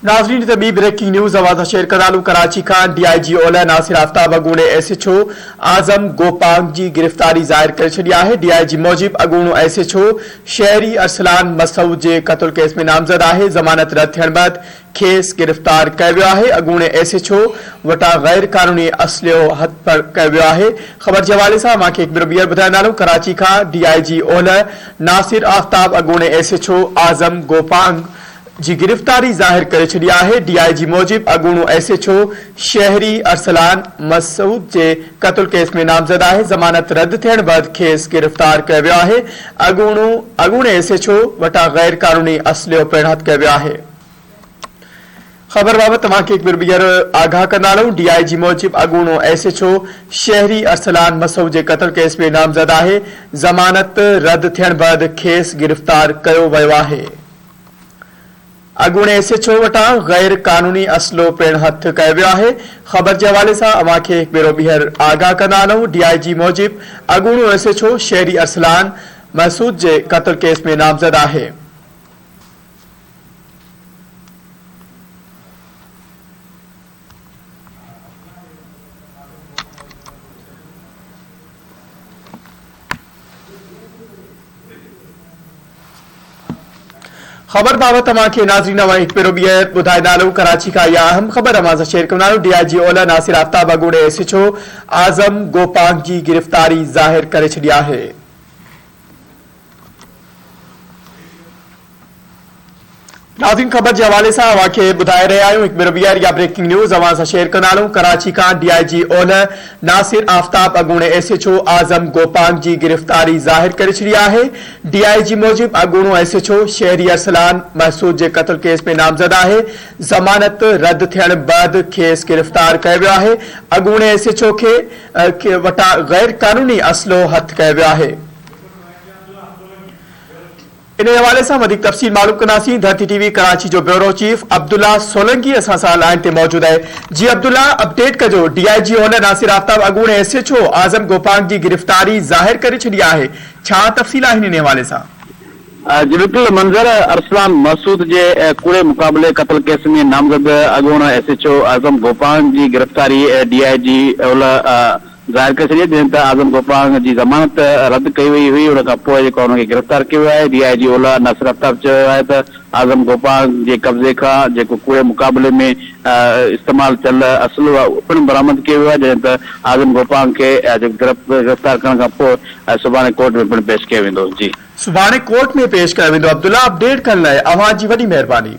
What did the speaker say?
नाज़रीन तबी breaking news आवाज़ शेयर कदालू कराची का DIG ओला नासिर आफ्ताब अगूणे SHO आजम गोपांग की गिरफ्तारी ज़ाहिर कर छड़ी है। DIG मूजिब अगूणो SHO शहरी अरसलान मसूद के कत्ल केस में नामजद है। जमानत रद्द थियण बैद खेस गिरफ्तार किया वियो है। अगूणे SHO वटा गैर कानूनी असलो हथ पर किया वियो है। खबर के हवाले से मांखे एक बियर बुधाईंदालूं कराची का DIG ओला नासिर आफ्ताब अगूणे SHO आजम गोपांग जी गिरफ्तारी जाहिर कर छड़ी है। DIG मूजिब अगूणो SHO शहरी अरसलान मसूद के कत्ल केस में नामजद है। जमानत रद्द थियण बैद खेस गिरफ्तार किया वियो है। अगूणे SHO वटा गैर कानूनी असलो पिण हथ किया वियो है। खबर बाबत तमाके एक बियर आगाह कंदालूं। DIG मूजिब अगूणो SHO शहरी अरसलान मसूद के कत्ल केस में नामजद है। जमानत रद्द थियण बैद खेस गिरफ्तार किया वियो है। अगूणे SHO वटा गैर कानूनी असलो पिण हथ किया वियो है। खबर के हवाले से अमाखे एक बेरो बिहर आगाह कंदालूं। DIG मूजिब अगूणो SHO शहरी अरसलान मसूद के कत्ल केस में नामजद है। खबर बाबत तमाके नाज़रीन एक पेरो बियर बुधाईंदालूं कराची का यह अहम खबर अमाज़ शेयर कंदालूं। DIG ओला नासिर आफ्ताब अगूणे SHO आजम गोपांग की गिरफ्तारी जाहिर कर छड़ी है। नाज़रीन खबर के हवाले से वाक़े बुधाए रहे आहियूं। एक बेरो बियर या ब्रेकिंग न्यूज़ अवां शेयर कंदालूं। कराची का DIG ओला नासिर आफ्ताब अगूणे SHO आजम गोपांग की गिरफ्तारी जाहिर कर छड़ी है। DIG मूजिब अगूणो SHO शहरी अरसलान मसूद के कत्ल केस में नामजद है। जमानत रद्द थियण बैद खेस गिरफ्तार किया वियो है। अगूणे SHO के वटा गैर कानूनी असलो हथ किया वियो है। इन हवाले से मजीद तफसील मालूम कंदासीं। धरती TV कराची जो ब्यूरो चीफ अब्दुल्ला सोलंकी असां सां लाइन ते मौजूद है। जी अब्दुल्ला, अपडेट कजो। DIG ओला नासिर आफ्ताब अगूणे SHO आजम गोपांग की गिरफ्तारी जाहिर कर छड़ी है। छा तफसील आहिनि इन हवाले से? जी बिल्कुल, मंजर अरसलान मसूद के कूड़े मुकाबले कत्ल केस में नामजद अगूणो SHO आजम गोपांग की गिरफ्तारी DIG ओला जाहिर कर छड़ी। जिन आजम गोपांग की जमानत रद्द कई हुई हुई उनके गिरफ्तार किया है। DIG ओला नासिर आफ्ताब है तो आजम गोपांग के कब्जे का जो कूड़े मुकाबले में इस्तेमाल चल असलो पिण बरामद किया है। जिन आजम गोपांग के गिरफ्तार करने सुभाणे कोर्ट में पिण पेश किया वेंदो। जी, सुभाणे कोर्ट में पेश किया वेंदो। अब्दुल्ला, अपडेट करण लाइ अवां जी वॾी महिरबानी।